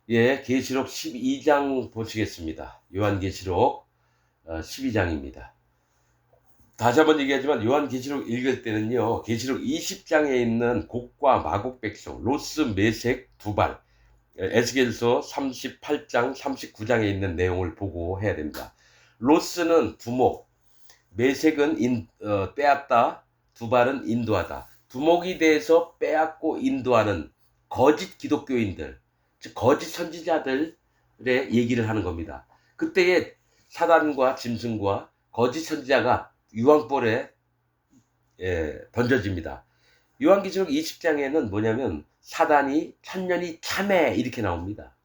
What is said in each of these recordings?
예, 계시록 12장 보시겠습니다. 요한계시록 12장입니다. 다시 한번 얘기하지만 요한계시록 읽을 때는요, 계시록 20장에 있는 곡과 마곡 백성, 로스, 메색, 두발, 에스겔서 38장, 39장에 있는 내용을 보고 해야 됩니다. 로스는 두목, 메색은 빼앗다, 두발은 인도하다. 두목이 대해서 빼앗고 인도하는 거짓 기독교인들, 즉 거짓 선지자들의 얘기를 하는 겁니다. 그때에 사단과 짐승과 거짓 선지자가 유황불에 던져집니다. 요한계시록 20장에는 뭐냐면 사단이 천년이 참해 이렇게 나옵니다.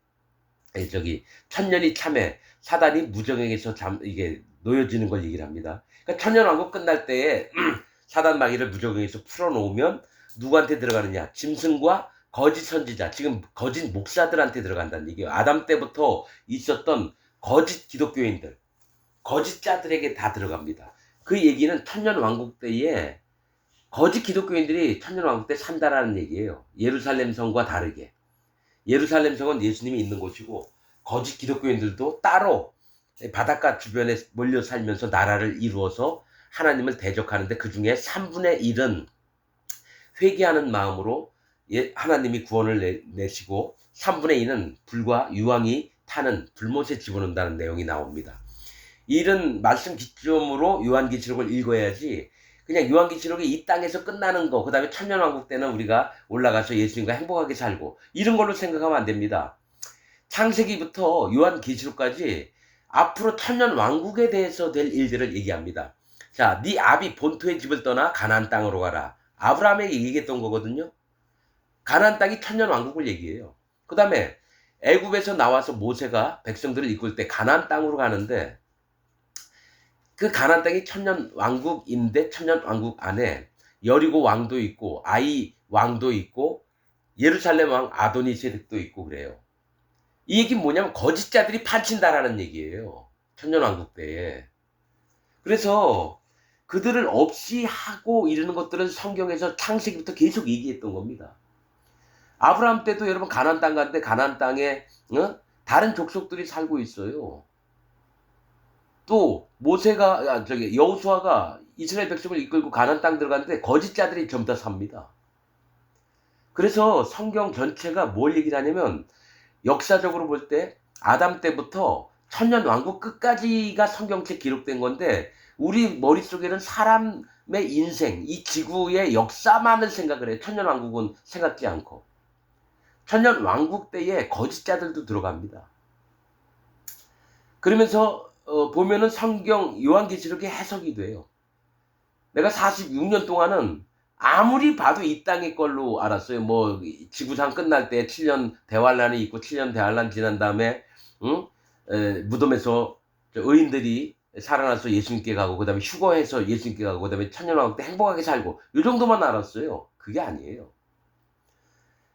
천년이 참해, 사단이 무정에게서 이게 놓여지는 걸 얘기를 합니다. 그러니까 천년왕국 끝날 때에 사단 마귀를 무정에게서 풀어놓으면 누구한테 들어가느냐? 짐승과 거짓 선지자, 지금 거짓 목사들한테 들어간다는 얘기예요. 아담 때부터 있었던 거짓 기독교인들, 거짓자들에게 다 들어갑니다. 그 얘기는 천년왕국 때에 거짓 기독교인들이 천년왕국 때 산다라는 얘기예요. 예루살렘 성과 다르게. 예루살렘 성은 예수님이 있는 곳이고 거짓 기독교인들도 따로 바닷가 주변에 몰려 살면서 나라를 이루어서 하나님을 대적하는데 그 중에 3분의 1은 회개하는 마음으로 하나님이 구원을 내시고 3분의 2는 불과 유황이 타는 불못에 집어넣는다는 내용이 나옵니다. 이런 말씀 기점으로 요한계시록을 읽어야지 그냥 요한계시록이 이 땅에서 끝나는 거, 그 다음에 천년왕국 때는 우리가 올라가서 예수님과 행복하게 살고 이런 걸로 생각하면 안 됩니다. 창세기부터 요한계시록까지 앞으로 천년왕국에 대해서 될 일들을 얘기합니다. 자, 네 아비 본토의 집을 떠나 가나안 땅으로 가라. 아브라함에게 얘기했던 거거든요. 가나안 땅이 천년왕국을 얘기해요. 그 다음에 애굽에서 나와서 모세가 백성들을 이끌 때 가나안 땅으로 가는데 그 가나안 땅이 천년 왕국인데 천년 왕국 안에 여리고 왕도 있고 아이 왕도 있고 예루살렘 왕 아도니세덱도 있고 그래요. 이 얘기는 뭐냐면 거짓자들이 판친다라는 얘기예요. 천년 왕국 때에. 그래서 그들을 없이 하고 이러는 것들은 성경에서 창세기부터 계속 얘기했던 겁니다. 아브라함 때도 여러분 가나안 땅 갔는데 가나안 땅에 다른 족속들이 살고 있어요. 또 모세가 여호수아가 이스라엘 백성을 이끌고 가나안 땅 들어갔는데 거짓자들이 전부 다 삽니다. 그래서 성경 전체가 뭘 얘기를 하냐면 역사적으로 볼 때 아담 때부터 천년 왕국 끝까지가 성경책 기록된 건데 우리 머릿속에는 사람의 인생, 이 지구의 역사만을 생각을 해요. 천년 왕국은 생각지 않고. 천년 왕국 때에 거짓자들도 들어갑니다. 그러면서 보면은 성경 요한계시록이 해석이 돼요. 내가 46년 동안은 아무리 봐도 이 땅의 걸로 알았어요. 뭐 지구상 끝날 때 7년 대환란이 있고 7년 대환란 지난 다음에 무덤에서 의인들이 살아나서 예수님께 가고 그다음에 휴거해서 예수님께 가고 그다음에 천년왕국 때 행복하게 살고 이 정도만 알았어요. 그게 아니에요.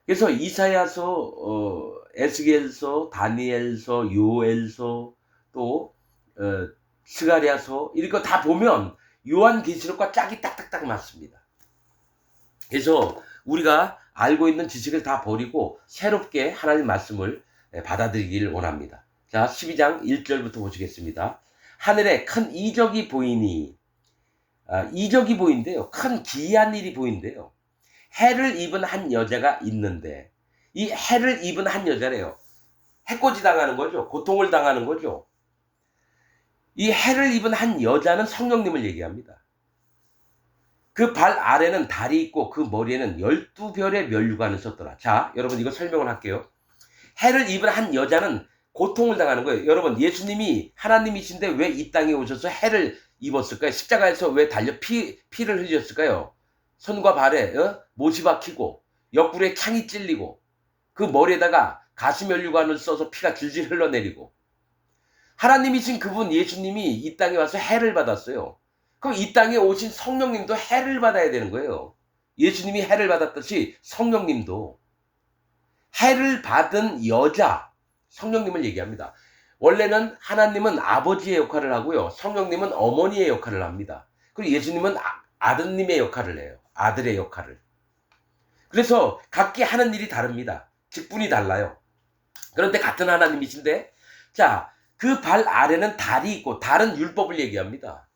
그래서 이사야서, 에스겔서, 다니엘서, 요엘서 또 스가랴서 이런 거 다 보면 요한계시록과 짝이 딱딱딱 맞습니다. 그래서 우리가 알고 있는 지식을 다 버리고 새롭게 하나님 말씀을 받아들이기를 원합니다. 자, 12장 1절부터 보시겠습니다. 하늘에 큰 이적이 보이니, 이적이 보인대요. 큰 기이한 일이 보인대요. 해를 입은 한 여자가 있는데 이 해를 입은 한 여자래요. 해코지 당하는 거죠. 고통을 당하는 거죠. 이 해를 입은 한 여자는 성령님을 얘기합니다. 그 발 아래는 달이 있고 그 머리에는 12별의 면류관을 썼더라. 자, 여러분 이거 설명을 할게요. 해를 입은 한 여자는 고통을 당하는 거예요. 여러분 예수님이 하나님이신데 왜 이 땅에 오셔서 해를 입었을까요? 십자가에서 왜 달려 피를 흘렸을까요? 손과 발에 못이 박히고 옆구리에 창이 찔리고 그 머리에다가 가시면류관을 써서 피가 질질 흘러내리고 하나님이신 그분 예수님이 이 땅에 와서 해를 받았어요. 그럼 이 땅에 오신 성령님도 해를 받아야 되는 거예요. 예수님이 해를 받았듯이 성령님도 해를 받은 여자 성령님을 얘기합니다. 원래는 하나님은 아버지의 역할을 하고요. 성령님은 어머니의 역할을 합니다. 그리고 예수님은 아드님의 역할을 해요. 아들의 역할을. 그래서 각기 하는 일이 다릅니다. 직분이 달라요. 그런데 같은 하나님이신데, 자, 그 발 아래는 달이 있고, 달은 율법을 얘기합니다.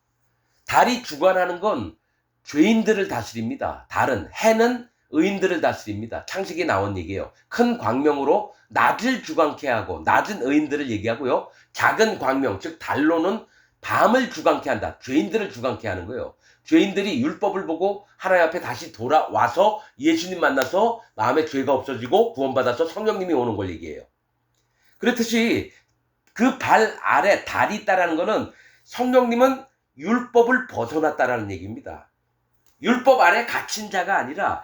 달이 주관하는 건 죄인들을 다스립니다. 달은, 해는 의인들을 다스립니다. 창세기에 나온 얘기예요. 큰 광명으로 낮을 주관케 하고, 낮은 의인들을 얘기하고요. 작은 광명, 즉 달로는 밤을 주관케 한다. 죄인들을 주관케 하는 거예요. 죄인들이 율법을 보고 하나님 앞에 다시 돌아와서 예수님 만나서 마음에 죄가 없어지고 구원받아서 성령님이 오는 걸 얘기해요. 그렇듯이 그 발 아래 달이 있다라는 거는 성령님은 율법을 벗어났다라는 얘기입니다. 율법 아래 갇힌 자가 아니라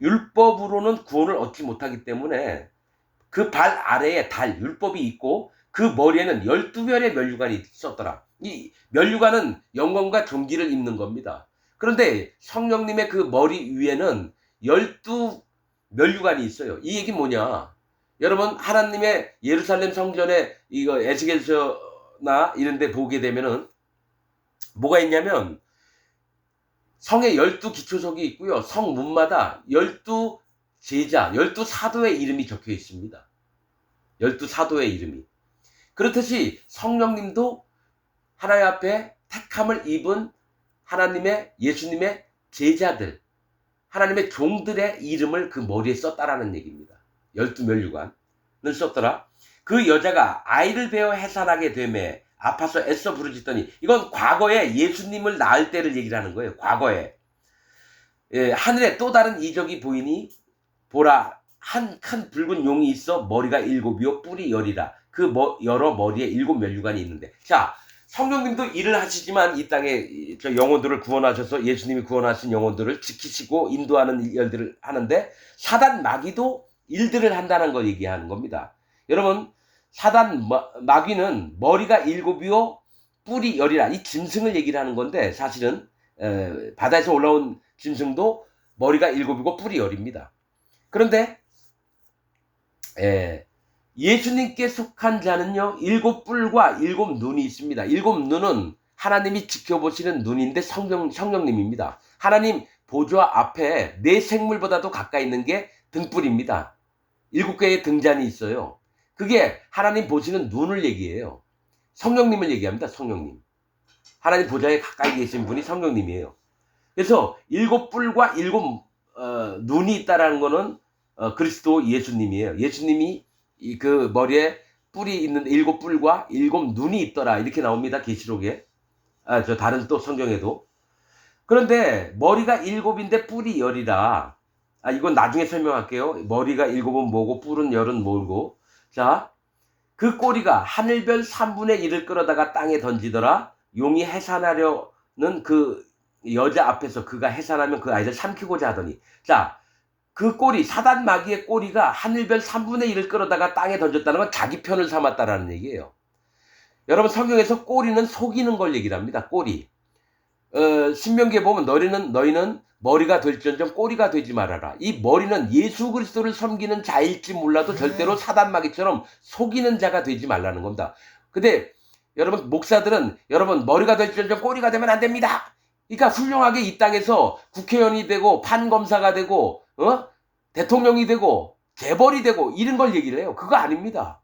율법으로는 구원을 얻지 못하기 때문에 그 발 아래에 달, 율법이 있고 그 머리에는 12별의 면류관이 있었더라. 이 면류관은 영광과 존귀를 입는 겁니다. 그런데 성령님의 그 머리 위에는 12면류관이 있어요. 이 얘기 뭐냐? 여러분, 하나님의 예루살렘 성전에 이거 에스겔서나 이런 데 보게 되면은 뭐가 있냐면 성에 12기초석이 있고요. 성 문마다 12제자, 12사도의 이름이 적혀 있습니다. 12사도의 이름이. 그렇듯이 성령님도 하나님 앞에 택함을 입은 하나님의, 예수님의 제자들, 하나님의 종들의 이름을 그 머리에 썼다라는 얘기입니다. 12면류관을 썼더라. 그 여자가 아이를 베어 해산하게 되매 아파서 애써 부르짖더니, 이건 과거에 예수님을 낳을 때를 얘기를 하는 거예요. 과거에. 하늘에 또 다른 이적이 보이니 보라, 한 큰 붉은 용이 있어 머리가 7이요 뿔이 10이라. 그 여러 머리에 7면류관이 있는데, 자, 성령님도 일을 하시지만 이 땅에 저 영혼들을 구원하셔서 예수님이 구원하신 영혼들을 지키시고 인도하는 일들을 하는데, 사단 마귀도 일들을 한다는 걸 얘기하는 겁니다. 여러분, 사단 마귀는 머리가 7이요 뿔이 10이라, 이 짐승을 얘기를 하는 건데, 사실은 바다에서 올라온 짐승도 머리가 7이고 뿔이 10입니다. 그런데 예수님께 속한 자는요, 7뿔과 7눈이 있습니다. 7눈은 하나님이 지켜보시는 눈인데 성령님입니다. 하나님 보좌 앞에 내 생물보다도 가까이 있는 게 등불입니다. 7개의 등잔이 있어요. 그게 하나님 보시는 눈을 얘기해요. 성령님을 얘기합니다. 성령님. 하나님 보좌에 가까이 계신 분이 성령님이에요. 그래서 7뿔과 7눈이 있다라는 거는 그리스도 예수님이에요. 예수님이 그 머리에 뿔이 있는 7뿔과 7눈이 있더라, 이렇게 나옵니다. 계시록에. 저 다른 또 성경에도. 그런데 머리가 7인데 뿔이 10이라. 이건 나중에 설명할게요. 머리가 7은 뭐고 뿔은 10은 뭐고. 자, 그 꼬리가 하늘별 3분의 1을 끌어다가 땅에 던지더라. 용이 해산하려는 그 여자 앞에서 그가 해산하면 그 아이를 삼키고자 하더니, 자, 그 꼬리, 사단 마귀의 꼬리가 하늘별 3분의 1을 끌어다가 땅에 던졌다는 건 자기 편을 삼았다라는 얘기예요. 여러분, 성경에서 꼬리는 속이는 걸 얘기를 합니다. 꼬리. 신명기에 보면 너희는 머리가 될지언정 꼬리가 되지 말아라. 이 머리는 예수 그리스도를 섬기는 자일지 몰라도 절대로 사단 마귀처럼 속이는 자가 되지 말라는 겁니다. 근데 여러분, 목사들은 여러분 머리가 될지언정 꼬리가 되면 안 됩니다. 그러니까 훌륭하게 이 땅에서 국회의원이 되고 판검사가 되고 대통령이 되고 재벌이 되고 이런 걸 얘기를 해요. 그거 아닙니다.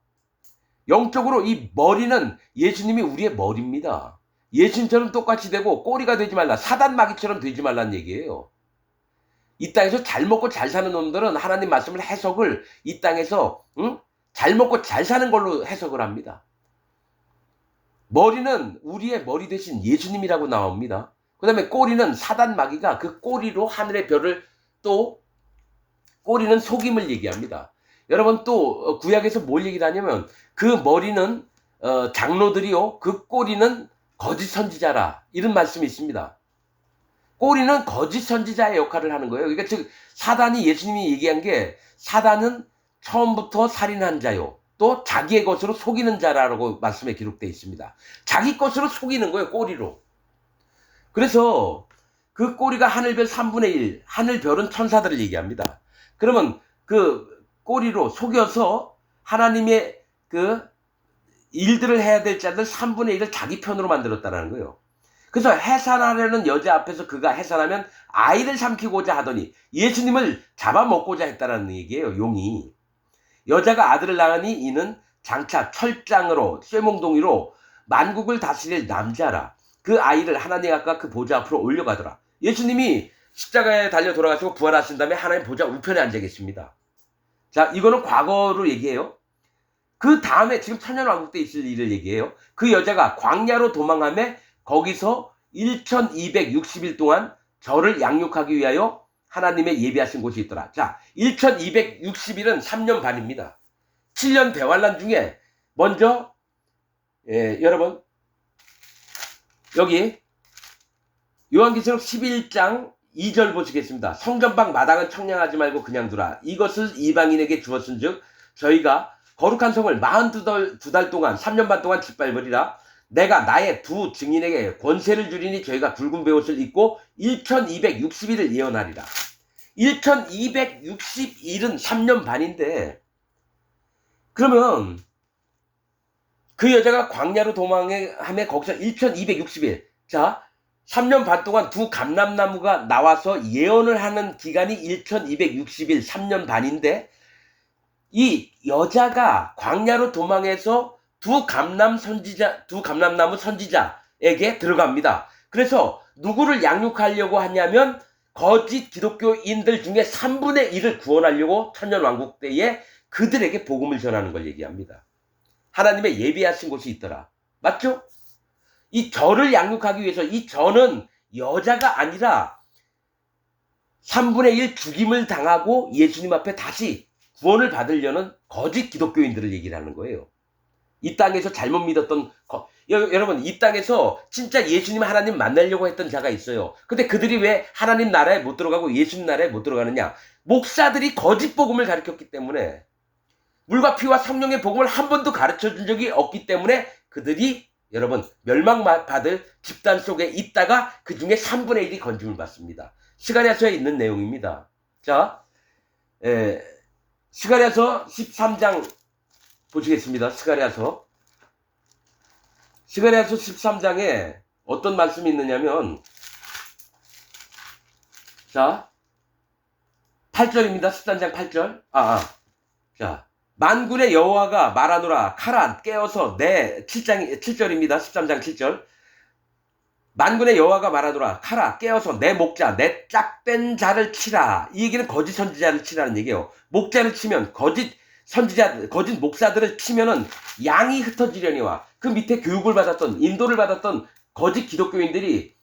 영적으로 이 머리는 예수님이 우리의 머리입니다. 예수님처럼 똑같이 되고 꼬리가 되지 말라. 사단 마귀처럼 되지 말라는 얘기예요. 이 땅에서 잘 먹고 잘 사는 놈들은 하나님 말씀을 해석을 이 땅에서 잘 먹고 잘 사는 걸로 해석을 합니다. 머리는 우리의 머리 대신 예수님이라고 나옵니다. 그 다음에 꼬리는 사단 마귀가 그 꼬리로 하늘의 별을, 또 꼬리는 속임을 얘기합니다. 여러분, 또 구약에서 뭘 얘기를 하냐면 그 머리는 장로들이요, 그 꼬리는 거짓 선지자라, 이런 말씀이 있습니다. 꼬리는 거짓 선지자의 역할을 하는 거예요. 그러니까 즉 사단이, 예수님이 얘기한 게, 사단은 처음부터 살인한 자요, 또 자기의 것으로 속이는 자라고 말씀에 기록되어 있습니다. 자기 것으로 속이는 거예요, 꼬리로. 그래서 그 꼬리가 하늘별 3분의 1, 하늘별은 천사들을 얘기합니다. 그러면 그 꼬리로 속여서 하나님의 그 일들을 해야 될 자들 3분의 1을 자기 편으로 만들었다는 거예요. 그래서 해산하려는 여자 앞에서 그가 해산하면 아이를 삼키고자 하더니 예수님을 잡아먹고자 했다는 얘기예요, 용이. 여자가 아들을 낳으니 이는 장차 철장으로 쇠몽둥이로 만국을 다스릴 남자라. 그 아이를 하나님 앞과 그 보좌 앞으로 올려가더라. 예수님이 십자가에 달려 돌아가시고 부활하신 다음에 하나님 보좌 우편에 앉아 계십니다. 자, 이거는 과거로 얘기해요. 그 다음에 지금 천년왕국 때 있을 일을 얘기해요. 그 여자가 광야로 도망하며 거기서 1260일 동안 저를 양육하기 위하여 하나님의 예비하신 곳이 있더라. 자, 1260일은 3년 반입니다. 7년 대환란 중에 먼저 여러분 여기 요한계시록 11장 2절 보시겠습니다. 성전방 마당은 청량하지 말고 그냥 두라. 이것을 이방인에게 주었은즉 저희가 거룩한 성을 42달 동안 3년 반 동안 짓밟으리라. 내가 나의 두 증인에게 권세를 주리니 저희가 굵은 베옷을 입고 1260일을 예언하리라. 1260일은 3년 반인데 그러면 그 여자가 광야로 도망하며 거기서 1260일 자 3년 반 동안 두 감람나무가 나와서 예언을 하는 기간이 1260일 3년 반인데 이 여자가 광야로 도망해서 두 감람나무 선지자에게 들어갑니다. 그래서 누구를 양육하려고 하냐면 거짓 기독교인들 중에 3분의 1을 구원하려고 천년왕국 때에 그들에게 복음을 전하는 걸 얘기합니다. 하나님의 예비하신 곳이 있더라. 맞죠? 이 저를 양육하기 위해서 이 저는 여자가 아니라 3분의 1 죽임을 당하고 예수님 앞에 다시 구원을 받으려는 거짓 기독교인들을 얘기를 하는 거예요. 이 땅에서 잘못 믿었던 여러분 이 땅에서 진짜 예수님 하나님 만나려고 했던 자가 있어요. 근데 그들이 왜 하나님 나라에 못 들어가고 예수님 나라에 못 들어가느냐? 목사들이 거짓 복음을 가르쳤기 때문에 물과 피와 성령의 복음을 한 번도 가르쳐 준 적이 없기 때문에 그들이 여러분 멸망받을 집단 속에 있다가 그 중에 3분의 1이 건짐을 받습니다. 스가랴서에 있는 내용입니다. 자, 스가랴서 13장 보시겠습니다. 스가랴서 13장에 어떤 말씀이 있느냐면 자 8절입니다. 13장 8절 자 만군의 여호와가 말하노라 카라 깨어서 내 7절입니다. 13장 7절 만군의 여호와가 말하노라 카라 깨어서 내 목자 내 짝된 자를 치라. 이 얘기는 거짓 선지자를 치라는 얘기예요. 목자를 치면 거짓 선지자 거짓 목사들을 치면은 양이 흩어지려니와 그 밑에 교육을 받았던 인도를 받았던 거짓 기독교인들이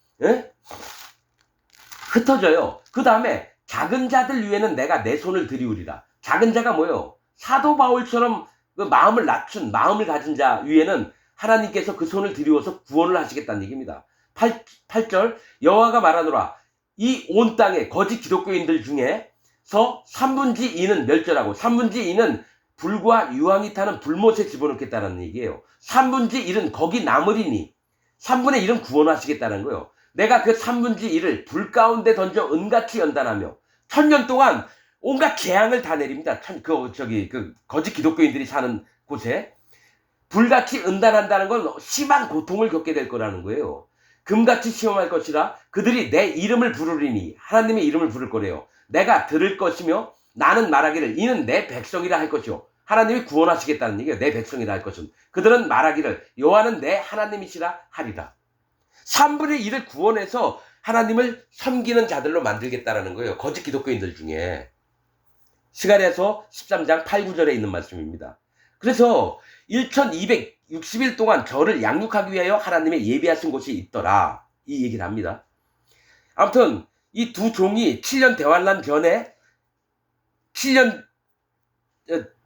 흩어져요. 그 다음에 작은 자들 위에는 내가 내 손을 들이우리라. 작은 자가 뭐예요? 사도 바울처럼 그 마음을 낮춘 마음을 가진 자 위에는 하나님께서 그 손을 들이워서 구원을 하시겠다는 얘기입니다. 8절 여호와가 말하노라 이 온 땅에 거짓 기독교인들 중에서 3분의 2는 멸절하고 3분의 2는 불과 유황이 타는 불못에 집어넣겠다는 얘기예요. 3분의 1은 거기 남으리니 3분의 1은 구원하시겠다는 거예요. 내가 그 3분의 1을 불 가운데 던져 은같이 연단하며 1000년 동안 온갖 재앙을 다 내립니다. 그 거짓 기독교인들이 사는 곳에 불같이 은단한다는 건 심한 고통을 겪게 될 거라는 거예요. 금같이 시험할 것이라 그들이 내 이름을 부르리니 하나님의 이름을 부를 거래요. 내가 들을 것이며 나는 말하기를 이는 내 백성이라 할 것이요. 하나님이 구원하시겠다는 얘기예요. 내 백성이라 할 것은. 그들은 말하기를 여호와는 내 하나님이시라 하리라. 3분의 1을 구원해서 하나님을 섬기는 자들로 만들겠다라는 거예요. 거짓 기독교인들 중에. 스가랴서 13장 8, 9절에 있는 말씀입니다. 그래서 1260일 동안 저를 양육하기 위하여 하나님의 예비하신 곳이 있더라. 이 얘기를 합니다. 아무튼 이 두 종이 7년 대환란 전에 7년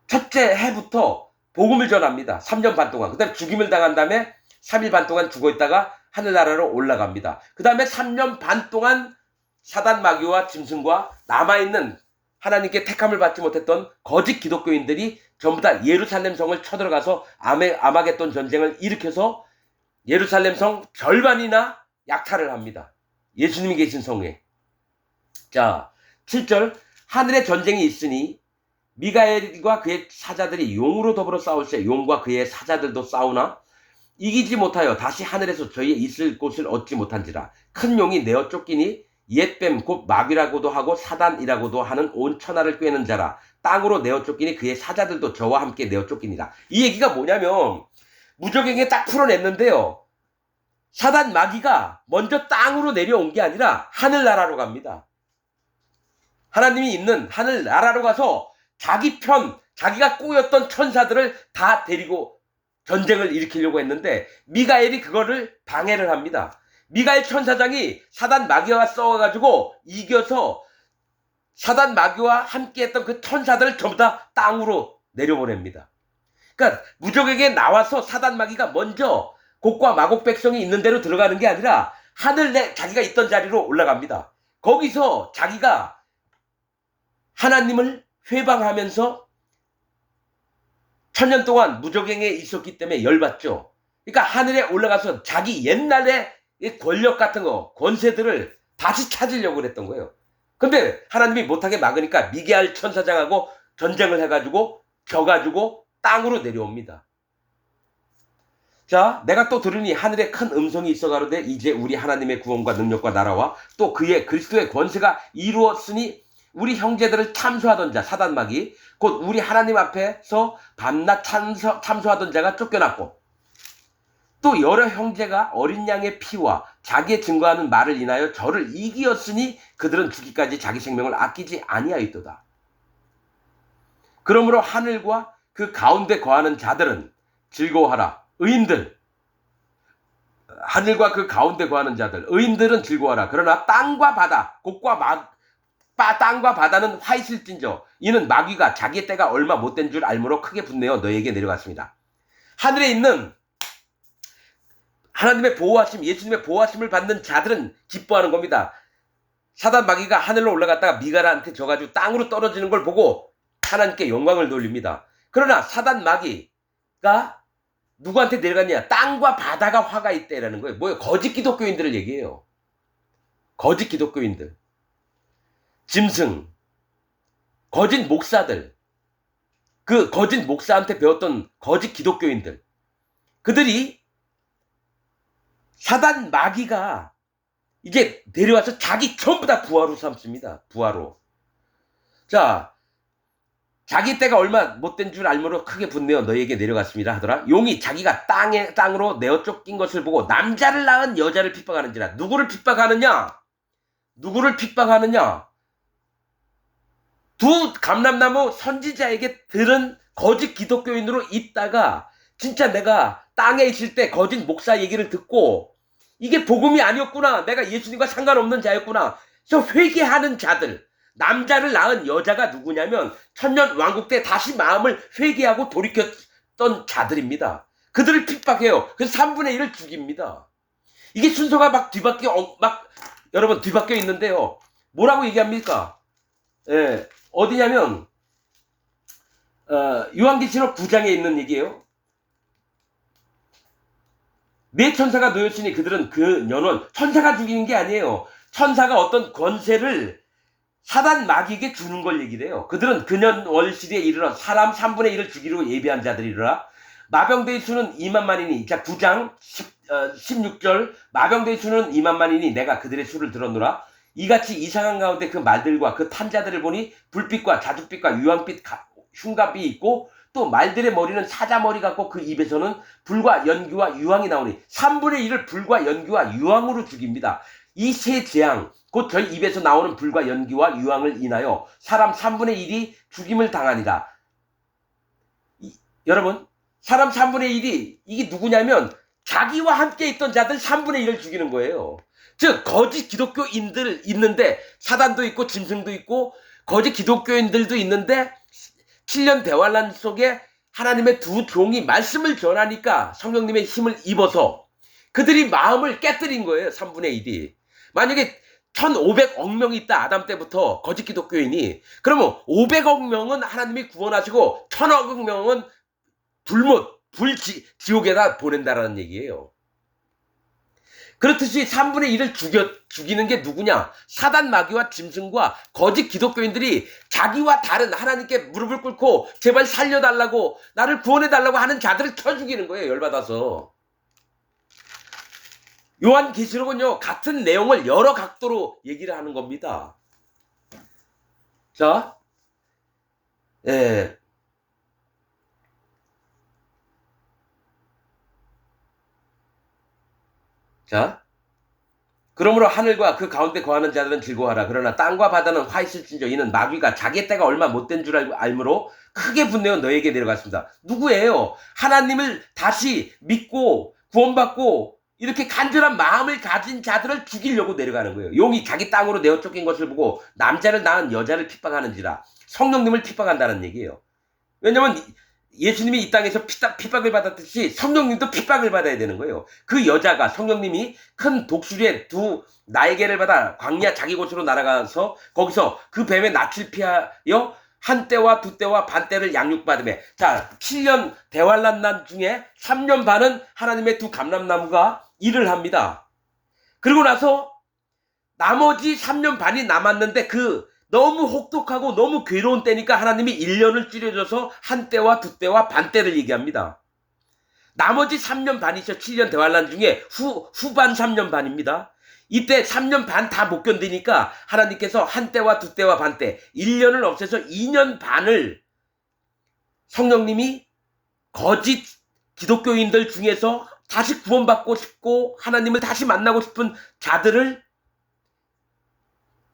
첫째 해부터 복음을 전합니다. 3년 반 동안. 그 다음에 죽임을 당한 다음에 3일 반 동안 죽어있다가 하늘나라로 올라갑니다. 그 다음에 3년 반 동안 사단 마귀와 짐승과 남아있는 하나님께 택함을 받지 못했던 거짓 기독교인들이 전부 다 예루살렘 성을 쳐들어가서 아마겟돈 전쟁을 일으켜서 예루살렘 성 절반이나 약탈을 합니다. 예수님이 계신 성에. 자, 7절 하늘에 전쟁이 있으니 미가엘과 그의 사자들이 용으로 더불어 싸울세 용과 그의 사자들도 싸우나 이기지 못하여 다시 하늘에서 저희의 있을 곳을 얻지 못한지라. 큰 용이 내어 쫓기니 옛뱀 곧 마귀라고도 하고 사단이라고도 하는 온 천하를 꿰는 자라. 땅으로 내어 쫓기니 그의 사자들도 저와 함께 내어 쫓기니라. 이 얘기가 뭐냐면 무적행에 딱 풀어냈는데요. 사단 마귀가 먼저 땅으로 내려온 게 아니라 하늘나라로 갑니다. 하나님이 있는 하늘나라로 가서 자기 편, 자기가 꼬였던 천사들을 다 데리고 전쟁을 일으키려고 했는데 미가엘이 그거를 방해를 합니다. 미가엘 천사장이 사단 마귀와 싸워가지고 이겨서 사단 마귀와 함께했던 그 천사들을 전부 다 땅으로 내려보냅니다. 그러니까 무적에게 나와서 사단 마귀가 먼저 곡과 마곡 백성이 있는 데로 들어가는 게 아니라 하늘 내 자기가 있던 자리로 올라갑니다. 거기서 자기가 하나님을 회방하면서 천년 동안 무적행에 있었기 때문에 열받죠. 그러니까 하늘에 올라가서 자기 옛날의 권력 같은 거, 권세들을 다시 찾으려고 그랬던 거예요. 근데 하나님이 못하게 막으니까 미게알 천사장하고 전쟁을 해가지고 져가지고 땅으로 내려옵니다. 자, 내가 또 들으니 하늘에 큰 음성이 있어 가로되 이제 우리 하나님의 구원과 능력과 나라와 또 그의 그리스도의 권세가 이루었으니 우리 형제들을 참소하던 자 사단마귀 곧 우리 하나님 앞에서 밤낮 참소하던 자가 쫓겨났고 또 여러 형제가 어린 양의 피와 자기의 증거하는 말을 인하여 저를 이기었으니 그들은 죽기까지 자기 생명을 아끼지 아니하였도다. 그러므로 하늘과 그 가운데 거하는 자들은 즐거워하라. 의인들, 하늘과 그 가운데 거하는 자들, 의인들은 즐거워하라. 그러나 땅과 바다, 땅과 바다는 화 있을진저 이는 마귀가 자기의 때가 얼마 못된 줄 알므로 크게 분내어 너에게 내려갔습니다. 하늘에 있는 하나님의 보호하심, 예수님의 보호하심을 받는 자들은 기뻐하는 겁니다. 사단 마귀가 하늘로 올라갔다가 미가라한테 져가지고 땅으로 떨어지는 걸 보고 하나님께 영광을 돌립니다. 그러나 사단 마귀가 누구한테 내려갔냐? 땅과 바다가 화가 있대라는 거예요. 뭐예요? 거짓 기독교인들을 얘기해요. 거짓 기독교인들. 짐승, 거짓 목사들, 그 거짓 목사한테 배웠던 거짓 기독교인들, 그들이 사단 마귀가 이제 내려와서 자기 전부 다 부하로 삼습니다. 부하로. 자, 자기 때가 얼마 못된 줄 알므로 크게 분내어 너희에게 내려갔습니다 하더라. 용이 자기가 땅으로 내어 쫓긴 것을 보고 남자를 낳은 여자를 핍박하는지라. 누구를 핍박하느냐? 누구를 핍박하느냐? 두 감람나무 선지자에게 들은 거짓 기독교인으로 있다가 진짜 내가 땅에 있을 때 거짓 목사 얘기를 듣고 이게 복음이 아니었구나. 내가 예수님과 상관없는 자였구나. 그래서 회개하는 자들. 남자를 낳은 여자가 누구냐면 천년 왕국 때 다시 마음을 회개하고 돌이켰던 자들입니다. 그들을 핍박해요. 그래서 3분의 1을 죽입니다. 이게 순서가 여러분 뒤바뀌어 있는데요. 뭐라고 얘기합니까? 예, 어디냐면 요한계시록 9장에 있는 얘기예요. 네 천사가 놓였으니 그들은 그 년원 천사가 죽이는 게 아니에요. 천사가 어떤 권세를 사단 마귀에게 주는 걸 얘기를 해요. 그들은 그년 월시리에 이르러 사람 3분의 1을 죽이려고 예비한 자들이라. 마병대의 수는 2만만이니 자 9장 16절 마병대의 수는 2만만이니 내가 그들의 수를 들었노라. 이같이 이상한 가운데 그 말들과 그 탄자들을 보니 불빛과 자줏빛과 유황빛 흉갑이 있고 또 말들의 머리는 사자머리 같고 그 입에서는 불과 연기와 유황이 나오니 3분의 1을 불과 연기와 유황으로 죽입니다. 이 세 재앙 곧 저희 입에서 나오는 불과 연기와 유황을 인하여 사람 3분의 1이 죽임을 당하니라. 여러분 사람 3분의 1이 이게 누구냐면 자기와 함께 있던 자들 3분의 1을 죽이는 거예요. 즉 거짓 기독교인들 있는데 사단도 있고 짐승도 있고 거짓 기독교인들도 있는데 7년 대환란 속에 하나님의 두 종이 말씀을 전하니까 성령님의 힘을 입어서 그들이 마음을 깨뜨린 거예요. 3분의 1이. 만약에 1500억 명이 있다. 아담 때부터 거짓 기독교인이. 그러면 500억 명은 하나님이 구원하시고 1000억 명은 지옥에다 보낸다라는 얘기예요. 그렇듯이 3분의 1을 죽이는 게 누구냐? 사단 마귀와 짐승과 거짓 기독교인들이 자기와 다른 하나님께 무릎을 꿇고 제발 살려달라고 나를 구원해달라고 하는 자들을 쳐 죽이는 거예요. 열받아서. 요한계시록은요 같은 내용을 여러 각도로 얘기를 하는 겁니다. 자, 예. 자, 그러므로 하늘과 그 가운데 거하는 자들은 즐거워하라. 그러나 땅과 바다는 화 있을진저 이는 마귀가 자기 때가 얼마 못된 줄 알므로 크게 분내어 너에게 내려갔습니다. 누구예요? 하나님을 다시 믿고 구원받고 이렇게 간절한 마음을 가진 자들을 죽이려고 내려가는 거예요. 용이 자기 땅으로 내어 쫓긴 것을 보고 남자를 낳은 여자를 핍박하는지라. 성령님을 핍박한다는 얘기예요. 왜냐면 예수님이 이 땅에서 핍박을 받았듯이 성령님도 핍박을 받아야 되는 거예요. 그 여자가 성령님이 큰 독수리의 두 날개를 받아 광야 자기 곳으로 날아가서 거기서 그 뱀의 낯을 피하여 한 때와 두 때와 반 때를 양육받으며, 자, 7년 대환란 중에 3년 반은 하나님의 두 감람나무가 일을 합니다. 그리고 나서 나머지 3년 반이 남았는데 그 너무 혹독하고 너무 괴로운 때니까 하나님이 1년을 줄여줘서 한 때와 두 때와 반 때를 얘기합니다. 나머지 3년 반이죠. 7년 대환란 중에 후반 3년 반입니다. 이때 3년 반 다 못 견디니까 하나님께서 한 때와 두 때와 반 때, 1년을 없애서 2년 반을 성령님이 거짓 기독교인들 중에서 다시 구원받고 싶고 하나님을 다시 만나고 싶은 자들을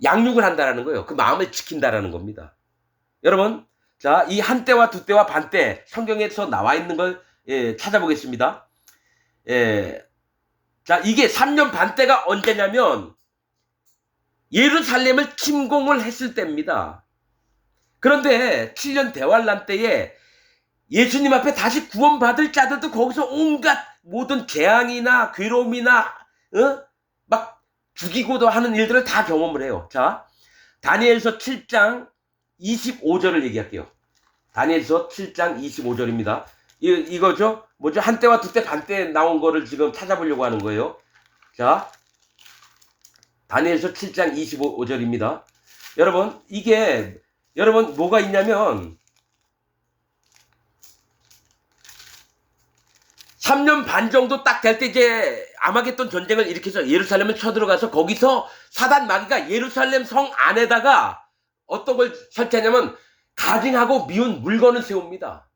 양육을 한다라는 거예요. 그 마음을 지킨다라는 겁니다. 여러분, 자, 이 한 때와 두 때와 반 때 성경에서 나와 있는 걸 찾아보겠습니다. 자, 이게 3년 반 때가 언제냐면 예루살렘을 침공을 했을 때입니다. 그런데 7년 대환란 때에 예수님 앞에 다시 구원받을 자들도 거기서 온갖 모든 재앙이나 괴로움이나 막 죽이고도 하는 일들을 다 경험을 해요. 자, 다니엘서 7장 25절을 얘기할게요. 다니엘서 7장 25절입니다. 이거죠? 뭐죠? 한 때와 두 때 반 때 나온 거를 지금 찾아보려고 하는 거예요. 자, 다니엘서 7장 25절입니다. 여러분, 이게 여러분 뭐가 있냐면 3년 반 정도 딱 될 때 이제 아마겟돈 전쟁을 일으켜서 예루살렘을 쳐들어가서 거기서 사단 마귀가 예루살렘 성 안에다가 어떤 걸 설치하냐면 가증하고 미운 물건을 세웁니다.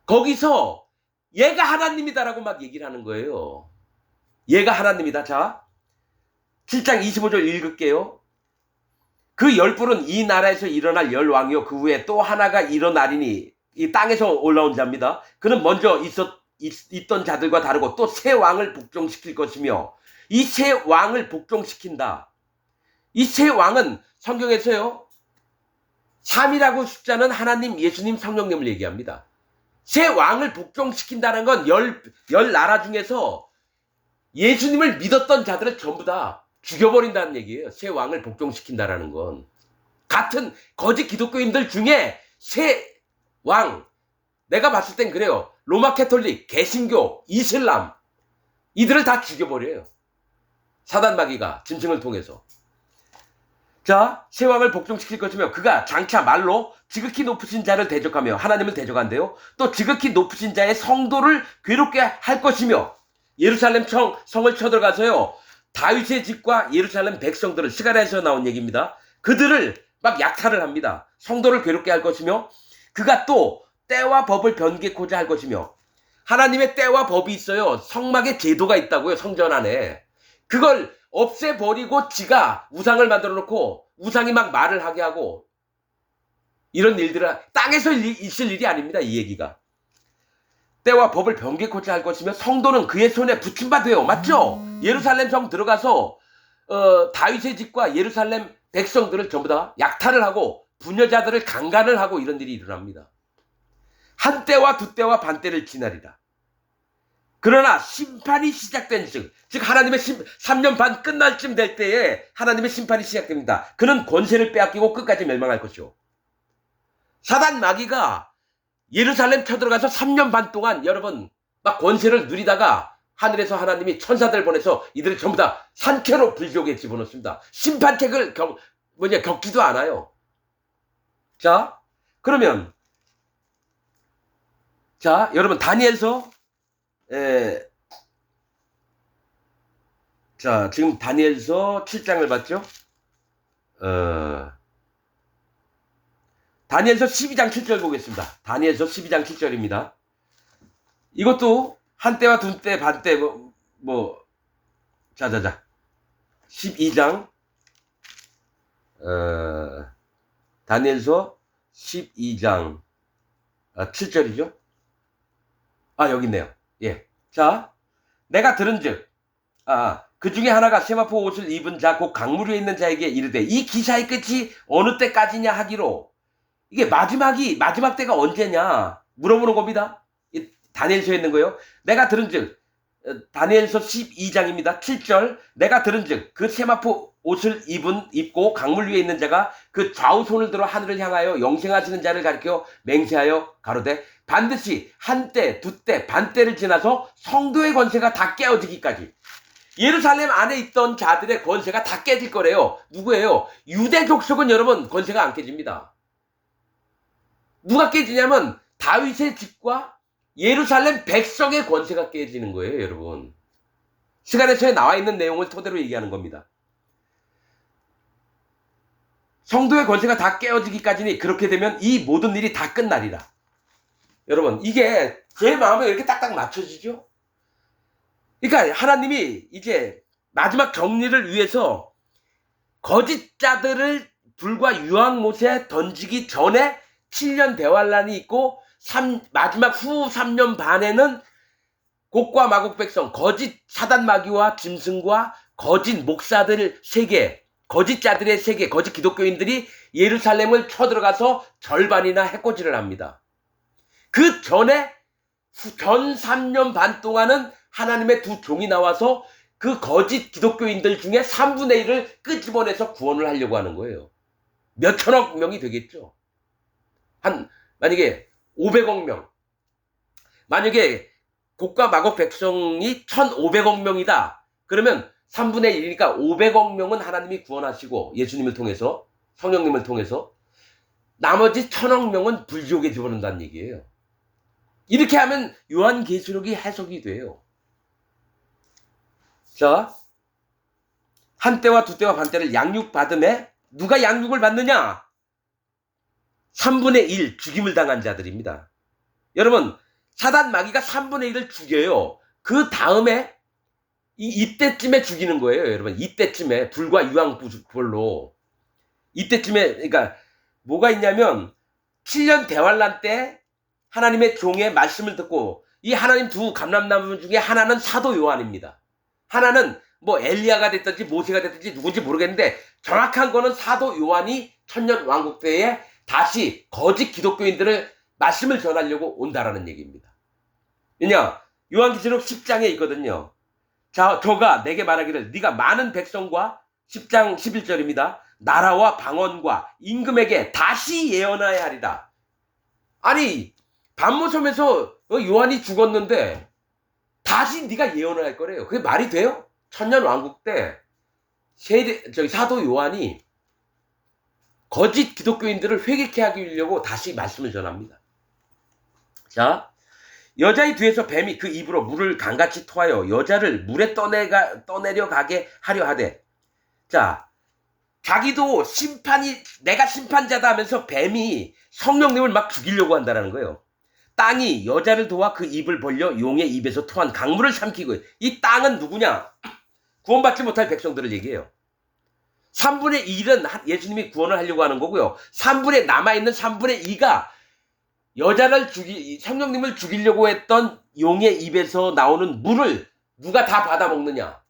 거기서 얘가 하나님이다라고 막 얘기를 하는 거예요. 얘가 하나님이다. 자, 7장 25절 읽을게요. 그 10불은 이 나라에서 일어날 10왕이요 그 후에 또 하나가 일어나리니, 이 땅에서 올라온 자입니다. 그는 먼저 있던 자들과 다르고 또 새 왕을 복종시킬 것이며, 이 새 왕을 복종시킨다. 이 새 왕은 성경에서요 3이라고 숫자는 하나님, 예수님, 성령님을 얘기합니다. 새 왕을 복종시킨다는 건 열 나라 중에서 예수님을 믿었던 자들을 전부 다 죽여버린다는 얘기예요. 새 왕을 복종시킨다라는 건. 같은 거짓 기독교인들 중에 새 왕, 내가 봤을 땐 그래요. 로마 캐톨릭, 개신교, 이슬람, 이들을 다 죽여버려요. 사단 마귀가 짐승을 통해서. 자, 새 왕을 복종시킬 것이며 그가 장차 말로 지극히 높으신 자를 대적하며, 하나님을 대적한대요. 또 지극히 높으신 자의 성도를 괴롭게 할 것이며, 예루살렘 성을 쳐들어가서요 다윗의 집과 예루살렘 백성들을, 스가랴에서 나온 얘기입니다. 그들을 막 약탈을 합니다. 성도를 괴롭게 할 것이며, 그가 또 때와 법을 변개코자 할 것이며, 하나님의 때와 법이 있어요. 성막에 제도가 있다고요. 성전 안에. 그걸 없애버리고 지가 우상을 만들어 놓고 우상이 막 말을 하게 하고, 이런 일들은 땅에서 있을 일이 아닙니다. 이 얘기가. 때와 법을 변개코자 할 것이며 성도는 그의 손에 붙임바 돼요. 맞죠? 예루살렘 성 들어가서 다윗의 집과 예루살렘 백성들을 전부 다 약탈을 하고 부녀자들을 강간을 하고 이런 일이 일어납니다. 한 때와 두 때와 반 때를 지나리라. 그러나 심판이 시작된 즉 하나님의 3년 반 끝날 쯤 될 때에 하나님의 심판이 시작됩니다. 그는 권세를 빼앗기고 끝까지 멸망할 것이요. 사단 마귀가 예루살렘 쳐들어가서 3년 반 동안 여러분 막 권세를 누리다가 하늘에서 하나님이 천사들 보내서 이들을 전부 다 산채로 불지옥에 집어넣습니다. 심판책을 겪지도 않아요. 자, 그러면 자, 여러분 다니엘서 자, 지금 다니엘서 7장을 봤죠? 다니엘서 12장 7절 보겠습니다. 다니엘서 12장 7절입니다. 이것도 한때와 둔때 반때 자자자 12장 다니엘서 12장 7절이죠. 여기 있네요. 예. 자, 내가 들은즉 그 중에 하나가 세마포 옷을 입은 자 곧 강물 위에 있는 자에게 이르되 이 기사의 끝이 어느 때까지냐 하기로, 이게 마지막 때가 언제냐 물어보는 겁니다. 다니엘서에 있는 거예요. 내가 들은즉, 다니엘서 12장입니다. 7절, 내가 들은즉 그 세마포 옷을 입고 강물 위에 있는 자가 그 좌우 손을 들어 하늘을 향하여 영생하시는 자를 가리켜 맹세하여 가로되 반드시 한때 두때 반때를 지나서 성도의 권세가 다 깨어지기까지. 예루살렘 안에 있던 자들의 권세가 다 깨질 거래요. 누구예요? 유대 족속은 여러분 권세가 안 깨집니다. 누가 깨지냐면 다윗의 집과 예루살렘 백성의 권세가 깨지는 거예요, 여러분. 스가랴서에 나와 있는 내용을 토대로 얘기하는 겁니다. 성도의 권세가 다 깨어지기까지니 그렇게 되면 이 모든 일이 다 끝나리라. 여러분, 이게 제 마음에 이렇게 딱딱 맞춰지죠? 그러니까 하나님이 이제 마지막 정리를 위해서 거짓자들을 불과 유황못에 던지기 전에 7년 대환란이 있고 마지막 후 3년 반에는 곡과 마곡 백성, 거짓 사단 마귀와 짐승과 거짓 목사들 세계, 거짓자들의 세계, 거짓 기독교인들이 예루살렘을 쳐들어가서 절반이나 해코지를 합니다. 그 전에 전 3년 반 동안은 하나님의 두 종이 나와서 그 거짓 기독교인들 중에 3분의 1을 끄집어내서 구원을 하려고 하는 거예요. 몇 천억 명이 되겠죠. 만약에 500억 명, 만약에 곡과 마곡 백성이 1500억 명이다. 그러면 3분의 1이니까 500억 명은 하나님이 구원하시고 예수님을 통해서, 성령님을 통해서, 나머지 1000억 명은 불지옥에 집어넣는다는 얘기예요. 이렇게 하면 요한계시록이 해석이 돼요. 자, 한때와 두때와 반때를 양육받음에 누가 양육을 받느냐? 3분의 1 죽임을 당한 자들입니다. 여러분, 사단 마귀가 3분의 1을 죽여요. 그 다음에 이때쯤에 죽이는 거예요, 여러분. 이때쯤에 불과 유황불로. 이때쯤에, 그러니까 뭐가 있냐면 7년 대환란 때 하나님의 종의 말씀을 듣고, 이 하나님 두 감람나무 중에 하나는 사도 요한입니다. 하나는 뭐 엘리야가 됐든지 모세가 됐든지 누군지 모르겠는데 정확한 거는 사도 요한이 천년 왕국 때에 다시 거짓 기독교인들을 말씀을 전하려고 온다라는 얘기입니다. 왜냐? 요한계시록 10장에 있거든요. 자, 저가 내게 말하기를 네가 많은 백성과 10장 11절입니다. 나라와 방언과 임금에게 다시 예언하여야 하리라. 아니, 반모섬에서 요한이 죽었는데 다시 네가 예언을 할 거래요. 그게 말이 돼요? 천년 왕국 때 사도 요한이 거짓 기독교인들을 회개케 하려고 다시 말씀을 전합니다. 자, 여자의 뒤에서 뱀이 그 입으로 물을 강같이 토하여 여자를 물에 떠내려 가게 하려 하되, 자, 자기도 내가 심판자다 하면서 뱀이 성령님을 막 죽이려고 한다는 거예요. 땅이 여자를 도와 그 입을 벌려 용의 입에서 토한 강물을 삼키고, 이 땅은 누구냐? 구원받지 못할 백성들을 얘기해요. 3분의 1은 예수님이 구원을 하려고 하는 거고요. 남아있는 3분의 2가 성령님을 죽이려고 했던 용의 입에서 나오는 물을 누가 다 받아먹느냐?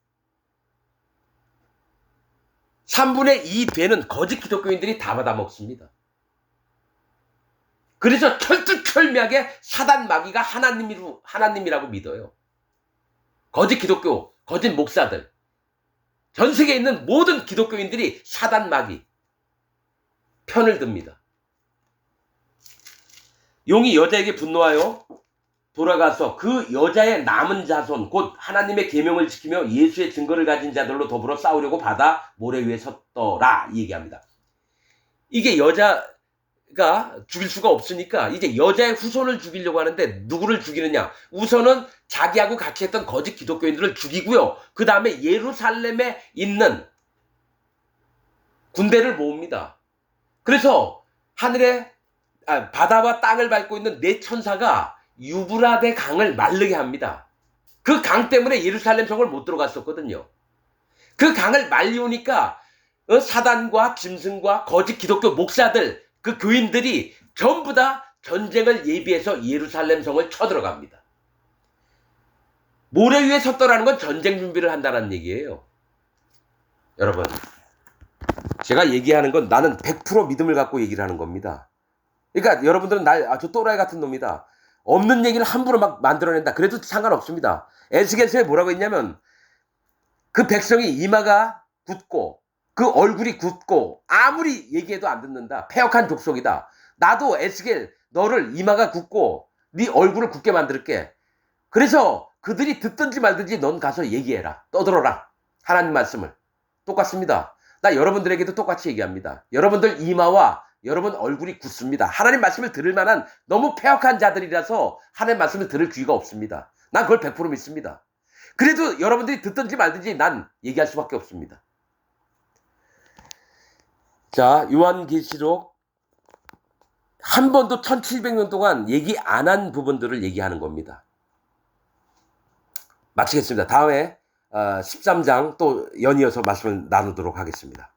3분의 2 되는 거짓 기독교인들이 다 받아먹습니다. 그래서 철두철미하게 사단 마귀가 하나님이라고 믿어요. 거짓 기독교, 거짓 목사들, 전 세계에 있는 모든 기독교인들이 사단 마귀 편을 듭니다. 용이 여자에게 분노하여 돌아가서 그 여자의 남은 자손, 곧 하나님의 계명을 지키며 예수의 증거를 가진 자들로 더불어 싸우려고 바다 모래 위에 섰더라, 이 얘기합니다. 이게 여자가 죽일 수가 없으니까 이제 여자의 후손을 죽이려고 하는데 누구를 죽이느냐? 우선은 자기하고 같이 했던 거짓 기독교인들을 죽이고요. 그 다음에 예루살렘에 있는 군대를 모읍니다. 그래서 하늘에 바다와 땅을 밟고 있는 네 천사가 유브라데 강을 마르게 합니다. 그 강 때문에 예루살렘 성을 못 들어갔었거든요. 그 강을 말리우니까 사단과 짐승과 거짓 기독교 목사들, 그 교인들이 전부 다 전쟁을 예비해서 예루살렘 성을 쳐들어갑니다. 모래 위에 섰더라는 건 전쟁 준비를 한다는 얘기예요. 여러분, 제가 얘기하는 건 나는 100% 믿음을 갖고 얘기를 하는 겁니다. 그러니까 여러분들은 저 또라이 같은 놈이다, 없는 얘기를 함부로 막 만들어낸다, 그래도 상관없습니다. 에스겔서에 뭐라고 했냐면, 그 백성이 이마가 굳고 그 얼굴이 굳고 아무리 얘기해도 안 듣는다, 패역한 족속이다. 나도 에스겔 너를 이마가 굳고 네 얼굴을 굳게 만들게. 그래서 그들이 듣든지 말든지 넌 가서 얘기해라, 떠들어라, 하나님 말씀을. 똑같습니다. 나 여러분들에게도 똑같이 얘기합니다. 여러분들 이마와 여러분 얼굴이 굳습니다. 하나님 말씀을 들을 만한 너무 패역한 자들이라서 하나님 말씀을 들을 귀가 없습니다. 난 그걸 100% 믿습니다. 그래도 여러분들이 듣든지 말든지 난 얘기할 수밖에 없습니다. 자, 요한계시록 한 번도 1700년 동안 얘기 안 한 부분들을 얘기하는 겁니다. 마치겠습니다. 다음에 13장 또 연이어서 말씀을 나누도록 하겠습니다.